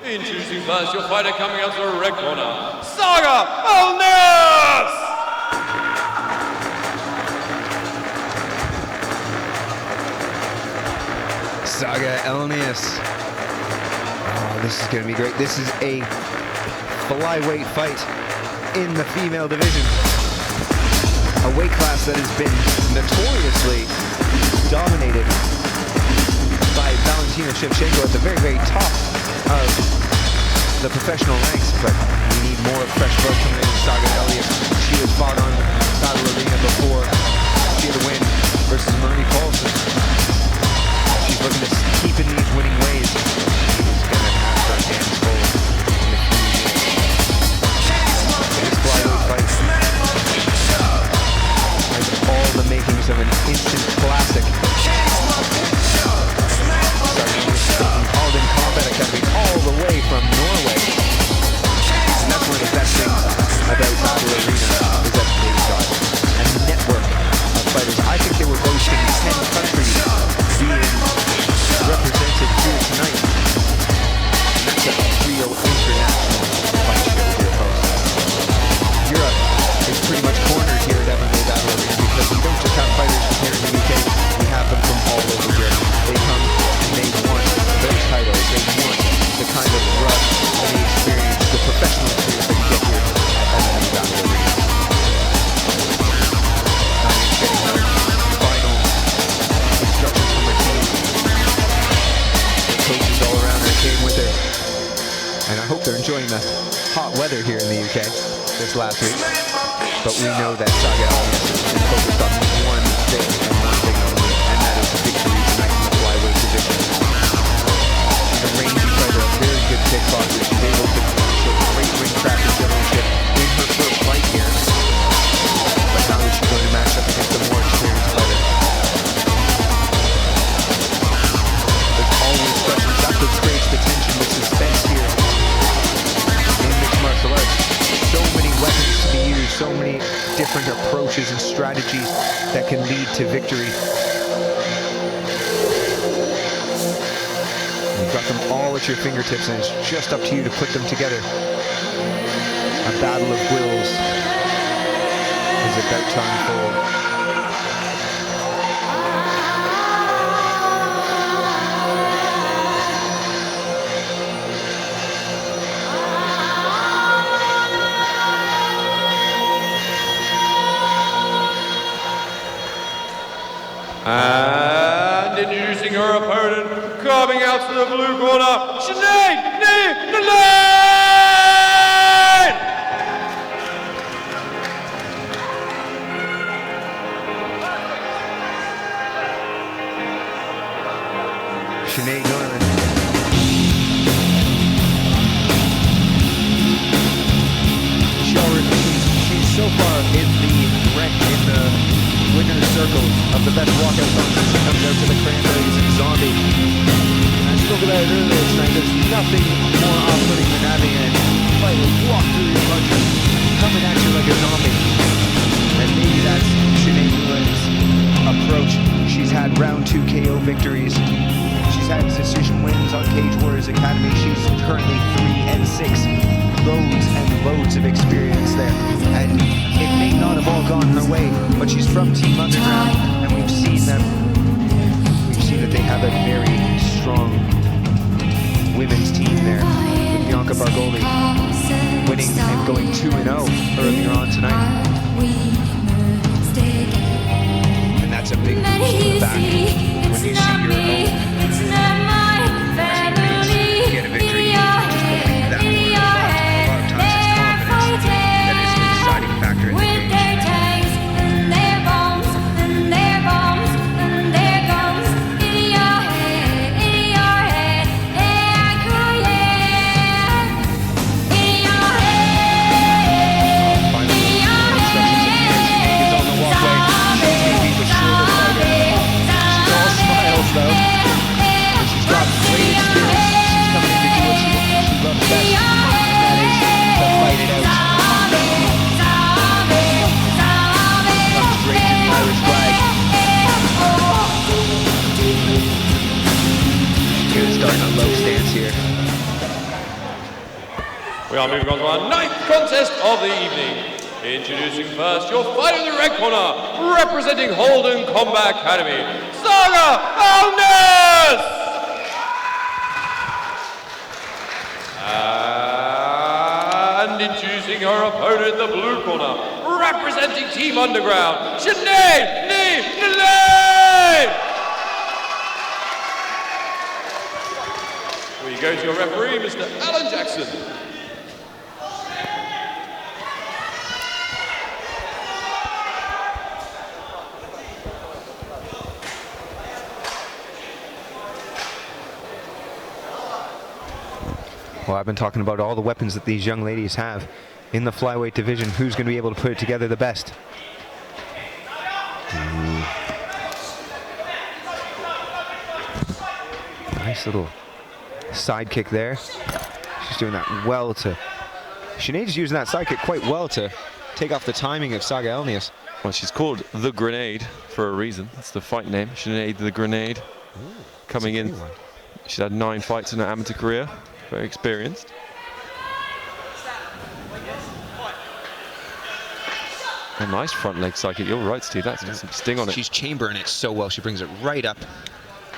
Introducing first your fighter coming out to the red corner, Saga Elnaes! Saga Elnaes. Oh, this is going to be great. This is a flyweight fight in the female division. A weight class that has been notoriously dominated by Valentina Shevchenko at the very, very top of the professional ranks, but we need more fresh blood coming in. Saga Elnaes, she has fought on Battle Arena before. She had a win versus Marie Paulson. She's looking to keep in these winning ways. She's going to have her hands full in a few minutes. This flyweight fight has all the makings of an instant classic. Called in Combat Academy all the way from Norway. And that's one of the best things about Battle Arena is that they've got a network of fighters. I think they were boasting 10 countries being represented here tonight. And that's a real international fight show here, folks. Europe is pretty much cornered here at MMA Battle Arena because we don't just have fighters from here in the UK, we have them from all over Europe. They come and they want those titles, they want the kind of rush and the experience, the professional experience that you get here at MMA Battle Arena. Elnaes getting her final instructions from her team. The coaches all around her came with her. And I hope they're enjoying the hot weather here in the UK this last week. But we know that Saga Elnaes is focused on one thing and one thing only, and that is victory tonight in the flyweight division. She's a rangy fighter, a very good kickboxer. She's able to show great ring craft and generalship in her first fight here. But how is she going to match up against a more experienced fighter? There's always questions. That's what creates the tension, the suspense here in mixed martial arts. So many weapons to be used, so many different approaches and strategies that can lead to victory. You've got them all at your fingertips, and it's just up to you to put them together. A battle of wills is about to unfold. And introducing her opponent, coming out to the blue corner, Sineadh, Nuallain! Sineadh Nuallain. She's so far in the winner's circle of the best walkout songs as she comes out to the Cranberries and Zombie. And I spoke about it earlier tonight. There's nothing more off-putting than having a fighter walk through your punches, coming at you like a zombie. And maybe that's Sineadh Nuallain's approach. She's had round 2 KO victories. She's had decision wins on Cage Warriors Academy. She's currently 3-6. Loads and loads of experience there. And it may not have all gone her way, but she's from Team Underground, and we've seen that they have a very strong women's team there, with Bianca Bargoli winning and going 2-0 earlier on tonight. And that's a big boost to the back when you see your own teammates get a victory. Just believe that word. A lot of times it's confidence that is the deciding factor in the game. Though We are moving on to our 9th contest of the evening. Introducing first your fighter in the red corner, representing Holden Combat Academy, Saga Elnaes! And introducing her opponent in the blue corner, representing Team Underground, Sineadh Nuallain! We go to your referee, Mr. Alan Jackson. Well, I've been talking about all the weapons that these young ladies have in the flyweight division. Who's going to be able to put it together the best? Nice little side kick there. She's doing that well to... Sinead's using that side kick quite well to take off the timing of Saga Elnaes. Well, she's called The Grenade for a reason. That's the fight name, Sineadh the Grenade. Coming in, she's had 9 fights in her amateur career. Very experienced. A nice front leg psychic. You're right, Steve. That's got some sting on it. She's chambering it so well. She brings it right up,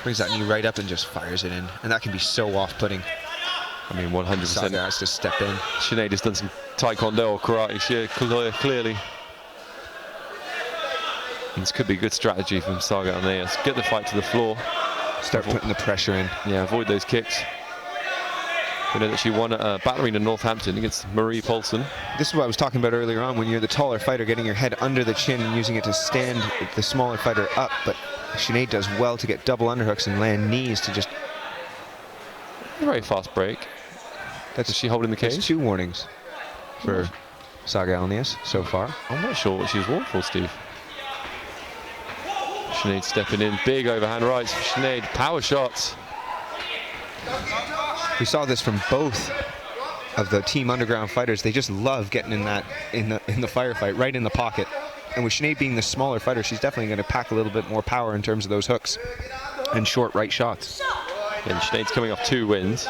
brings that knee right up and just fires it in. And that can be so off-putting. I mean, 100%. Saga has to step in. Sineadh has done some taekwondo or karate here, clearly. And this could be a good strategy from Saga Elnaes. Get the fight to the floor. Start putting the pressure in. Yeah, avoid those kicks. We know that she won at Battle Arena Northampton against Marie Paulson. This is what I was talking about earlier on, when you're the taller fighter, getting your head under the chin and using it to stand the smaller fighter up. But Sineadh does well to get double underhooks and land knees to just... Very fast break. Is she holding the cage? There's 2 warnings for Saga Elnaes so far. I'm not sure what she was warned for, Steve. Sineadh stepping in, big overhand rights for Sineadh, power shots. We saw this from both of the Team Underground fighters. They just love getting in that in the firefight, right in the pocket. And with Sineadh being the smaller fighter, she's definitely going to pack a little bit more power in terms of those hooks and short right shots. And Sineadh's coming off 2 wins.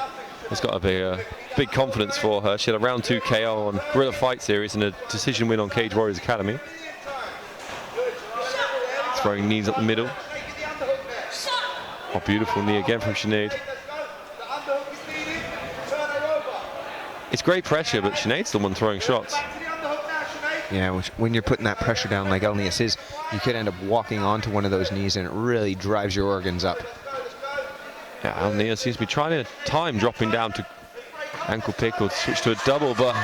It's got a big confidence for her. She had a round 2 KO on Guerrilla Fight Series and a decision win on Cage Warriors Academy. Throwing knees up the middle. Oh, beautiful knee again from Sineadh. It's great pressure, but Sineadh's the one throwing shots. Yeah, when you're putting that pressure down like Elnaes is, you could end up walking onto one of those knees and it really drives your organs up. Yeah, Elnaes seems to be trying to time dropping down to ankle pick or switch to a double, but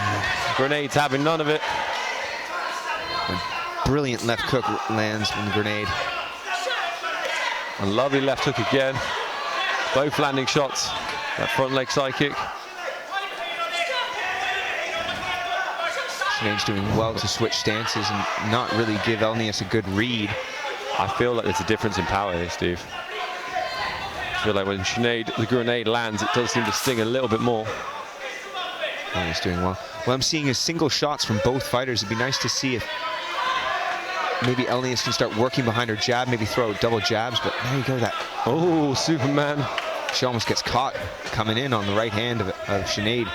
Grenade's having none of it. A brilliant left hook lands from Grenade. A lovely left hook again. Both landing shots. That front leg side kick. Sineadh's doing well to switch stances and not really give Elnaes a good read. I feel like there's a difference in power here, Steve. I feel like when Sineadh, the Grenade lands, it does seem to sting a little bit more. Elnaes doing well. What I'm seeing is single shots from both fighters. It'd be nice to see if maybe Elnaes can start working behind her jab, maybe throw double jabs, but there you go, that. Oh, Superman. She almost gets caught coming in on the right hand of Sineadh.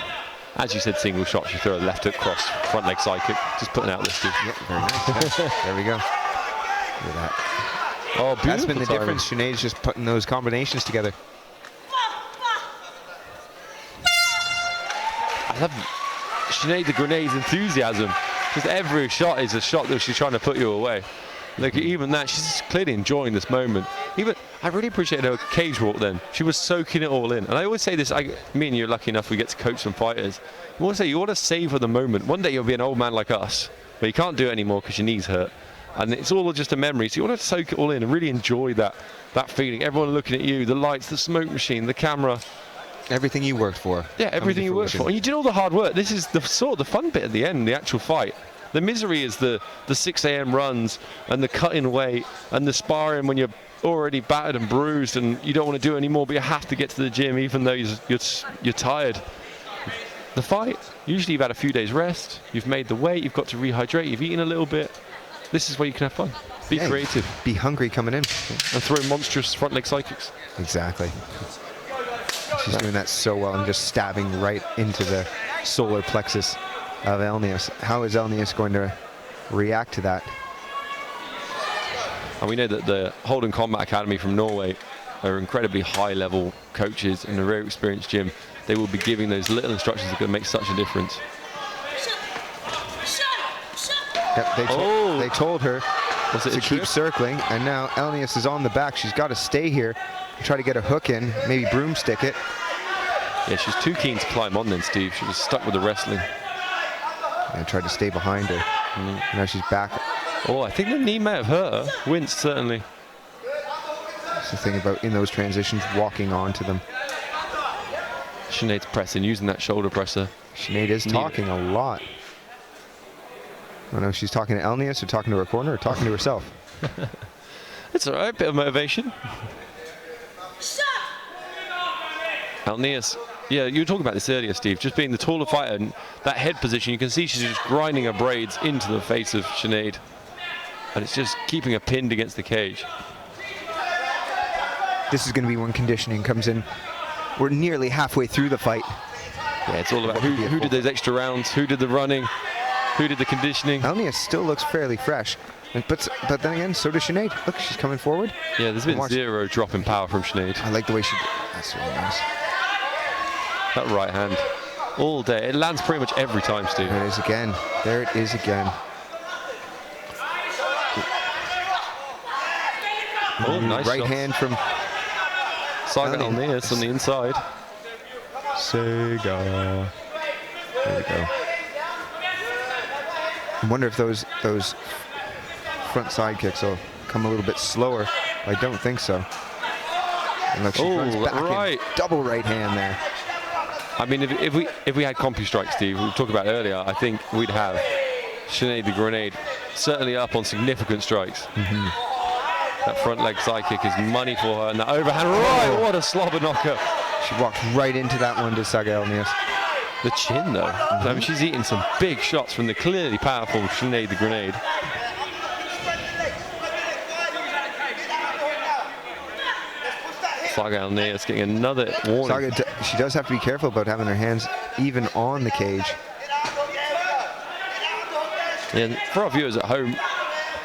As you said, single shot, she threw a left hook cross, front leg side kick. Just putting out this, Steve. Yep, very nice. There we go. Look at that. Oh, beautiful. That's been the timing. difference. Sineadh's just putting those combinations together. I love Sineadh the Grenade's enthusiasm. Just every shot is a shot that she's trying to put you away. Like even that, she's clearly enjoying this moment. Even I really appreciate her cage walk then. She was soaking it all in. And I always say this, me and you are lucky enough we get to coach some fighters. I always say you want to savor the moment. One day you'll be an old man like us, but you can't do it anymore because your knees hurt. And it's all just a memory. So you want to soak it all in and really enjoy that feeling. Everyone looking at you, the lights, the smoke machine, the camera. Everything you worked for. Yeah, everything you worked for. And you did all the hard work. This is the fun bit at the end, the actual fight. The misery is the 6 a.m. runs and the cutting weight and the sparring when you're already battered and bruised and you don't want to do it anymore, but you have to get to the gym even though you're tired. The fight, usually you've had a few days rest, you've made the weight, you've got to rehydrate, you've eaten a little bit. This is where you can have fun. Be creative. Be hungry coming in. And throw monstrous front leg side kicks. Exactly. She's doing that so well and just stabbing right into the solar plexus of Elnaes. How is Elnaes going to react to that? And we know that the Holden Combat Academy from Norway are incredibly high-level coaches in a very experienced gym. They will be giving those little instructions that are going to make such a difference. Yep, they told her to keep circling, and now Elnaes is on the back. She's got to stay here and try to get a hook in, maybe broomstick it. Yeah, she's too keen to climb on then, Steve. She was stuck with the wrestling. And tried to stay behind her. Now she's back. Oh, I think the knee may have hurt her. Winced, certainly. That's the thing about, in those transitions, walking onto them. Sinead's pressing, using that shoulder presser. Sinead is talking a lot. I don't know if she's talking to Elnaes or talking to her corner or talking to herself. It's all right, bit of motivation. Elnaes, yeah, you were talking about this earlier, Steve, just being the taller fighter and that head position, you can see she's just grinding her braids into the face of Sinead. And it's just keeping her pinned against the cage. This is going to be when conditioning comes in. We're nearly halfway through the fight. Yeah, it's all about who did those extra rounds, who did the running, who did the conditioning. Elnaes still looks fairly fresh. But then again, so does Sinead. Look, she's coming forward. Yeah, there's been zero drop in power from Sinead. I like the way she did. That's really nice. That right hand, all day. It lands pretty much every time, Steve. There it is again. There it is again. Oh, nice right shots. hand from Saga Elnaes on the inside. Saga. There we go. I wonder if those front side kicks will come a little bit slower. I don't think so. And look, she runs back in. Double right hand there. I mean, if we had CompuStrike, Steve, we talked about earlier, I think we'd have Sinead the Grenade certainly up on significant strikes. That front leg side kick is money for her, and that overhand right, what a slobber knocker. She walked right into that one to Saga Elnaes. The chin, though. I mean, she's eating some big shots from the clearly powerful Sinead the Grenade. Saga Elnaes getting another warning. Saga, she does have to be careful about having her hands even on the cage. And for our viewers at home,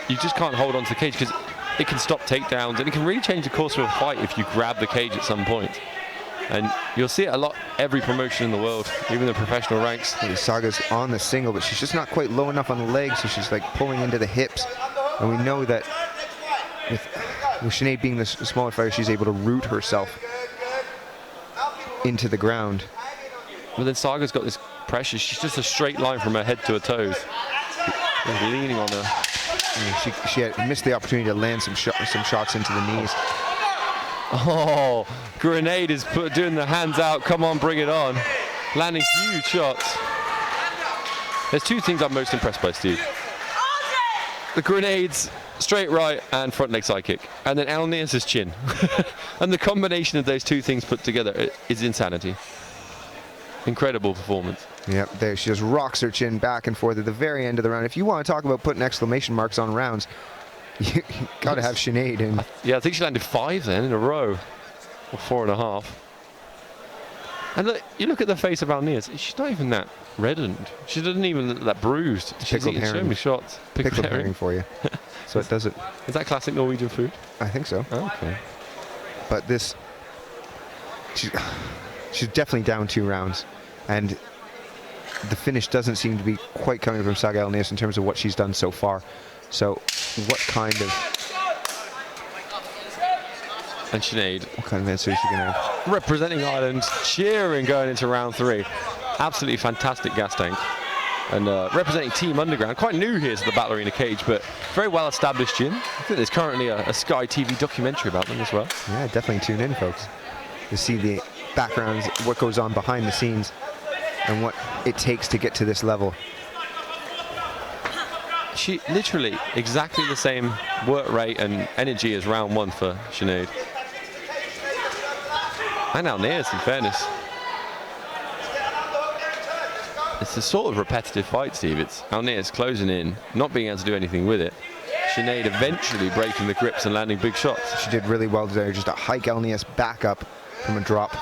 you just can't hold on to the cage because it can stop takedowns and it can really change the course of a fight if you grab the cage at some point. And you'll see it a lot, every promotion in the world, even the professional ranks. Saga's on the single, but she's just not quite low enough on the legs, so she's like pulling into the hips. And we know that with Sinead being the smaller fighter, she's able to root herself into the ground. But then Saga's got this pressure. She's just a straight line from her head to her toes. She's leaning on her. She had missed the opportunity to land some shots into the knees. Oh, Grenade is doing the hands out. Come on, bring it on. Landing huge shots. There's two things I'm most impressed by, Steve. The Grenades, straight right and front leg side kick. And then Elnaes' chin. And the combination of those two things put together is insanity. Incredible performance. Yep, there she just rocks her chin back and forth at the very end of the round. If you want to talk about putting exclamation marks on rounds, you got to have Sinead in. Yeah, I think she landed 5 then in a row, or 4.5. And look, you look at the face of Elnaes, she's not even that reddened. She doesn't even look that bruised. She's eating so many shots. Pickled herring for you. So it does it. Is that classic Norwegian food? I think so. Oh, okay. But this, she's definitely down 2 rounds, and the finish doesn't seem to be quite coming from Saga Elnaes in terms of what she's done so far. So what kind of... And Sinead. What kind of answer is she going to have? Representing Ireland, cheering going into round 3. Absolutely fantastic gas tank. And representing Team Underground, quite new here to the Battle Arena cage, but very well established gym. I think there's currently a Sky TV documentary about them as well. Yeah, definitely tune in, folks, to see the backgrounds, what goes on behind the scenes, and what it takes to get to this level. She literally exactly the same work rate and energy as round 1 for Sinead. And Elnaes, in fairness. It's a sort of repetitive fight, Steve. It's Elnaes closing in, not being able to do anything with it. Sinead eventually breaking the grips and landing big shots. She did really well there, just to hike Elnaes back up from a drop.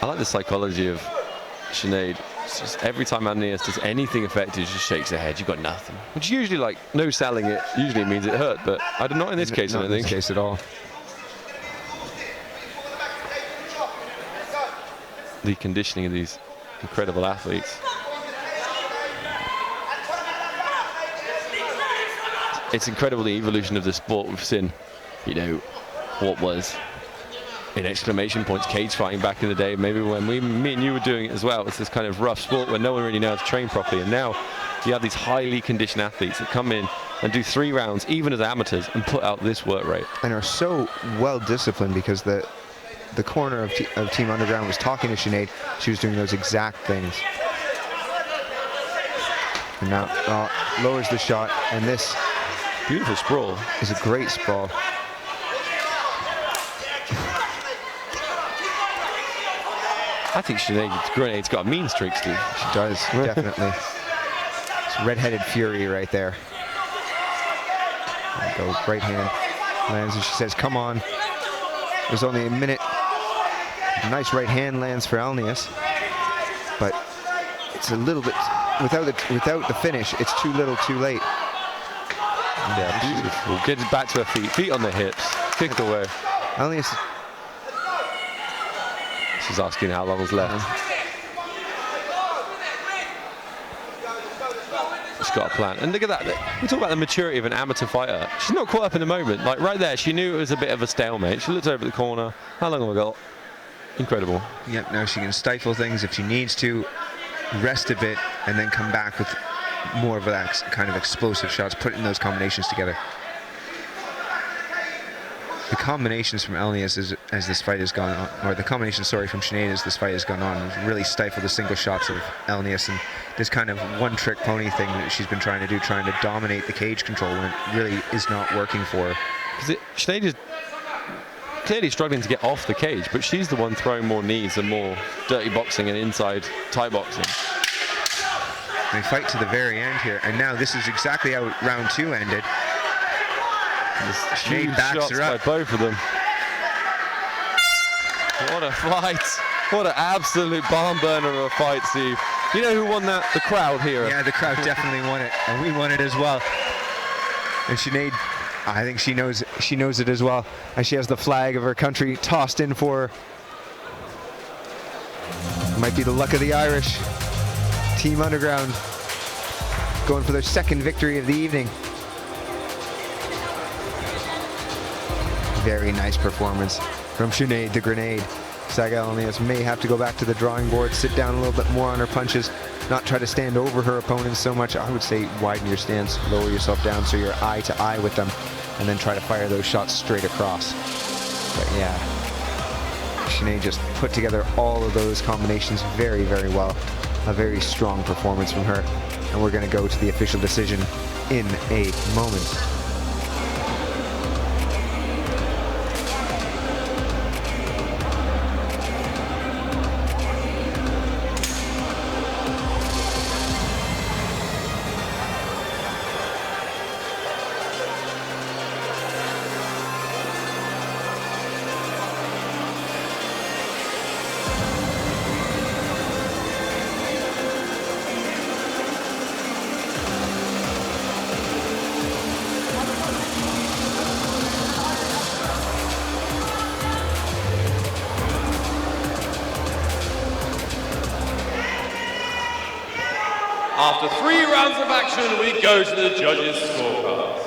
I like the psychology of Sineadh. It's just every time Elnaes does anything effective, she just shakes her head. You've got nothing. Which usually, like, no selling it usually means it hurt, but not in this case. Not I in think. this case at all. The conditioning of these incredible athletes. It's incredible, the evolution of the sport. We've seen, you know, what was in exclamation points cage fighting back in the day, maybe when me and you were doing it as well. It's this kind of rough sport where no one really knows how to train properly, and now you have these highly conditioned athletes that come in and do 3 rounds even as amateurs and put out this work rate, and are so well disciplined, because the corner of Team Underground was talking to Sineadh. She was doing those exact things. And now lowers the shot, and this beautiful sprawl is a great sprawl. I think Sineadh's got a mean streak, Steve. She does, definitely. It's red-headed fury right there. There we go, right hand lands, and she says, come on. There's only a minute. A nice right hand lands for Elnaes, but it's a little bit, without the finish, it's too little too late. Yeah, beautiful. Gets back to her feet on the hips, kick away. Elnaes. She's asking how long is left. She's got a plan. And look at that. We talk about the maturity of an amateur fighter. She's not caught up in the moment. Like right there, she knew it was a bit of a stalemate. She looked over at the corner. How long have I got? Incredible. Yep, now she can stifle things if she needs to, rest a bit, and then come back with more of that kind of explosive shots, putting those combinations together. The combinations from Elnaes as this fight has gone on, or the combinations, sorry, from Sineadh as this fight has gone on, has really stifled the single shots of Elnaes, and this kind of one-trick pony thing that she's been trying to do, trying to dominate the cage control when it really is not working for her. Sineadh is clearly struggling to get off the cage, but she's the one throwing more knees and more dirty boxing and inside Thai boxing. They fight to the very end here, and now this is exactly how round 2 ended. Huge shots by both of them. What a fight. What an absolute barn burner of a fight, Steve. You know who won that? The crowd here. Yeah, the crowd definitely won it, and we won it as well. And Sineadh, I think she knows it as well, and she has the flag of her country tossed in for her. Might be the luck of the Irish. Team Underground going for their 2nd victory of the evening. Very nice performance from Sineadh the Grenade. Saga Elnaes may have to go back to the drawing board, sit down a little bit more on her punches, not try to stand over her opponents so much. I would say widen your stance, lower yourself down so you're eye to eye with them, and then try to fire those shots straight across. But yeah, Sineadh just put together all of those combinations very, very well. A very strong performance from her, and we're going to go to the official decision in a moment. After 3 rounds of action, we go to the judges' scorecards.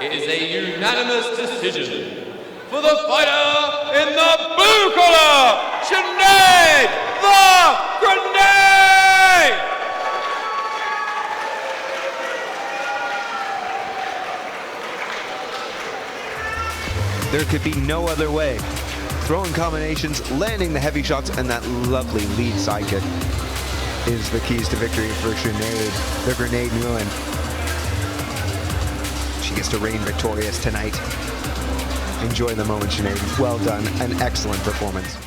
It is a unanimous decision for the fighter in the blue corner, Sineadh the Grenade! There could be no other way. Throwing combinations, landing the heavy shots, and that lovely lead side kick is the keys to victory for Sineadh the Grenade Nuallain. She gets to reign victorious tonight. Enjoy the moment, Sineadh. Well done. An excellent performance.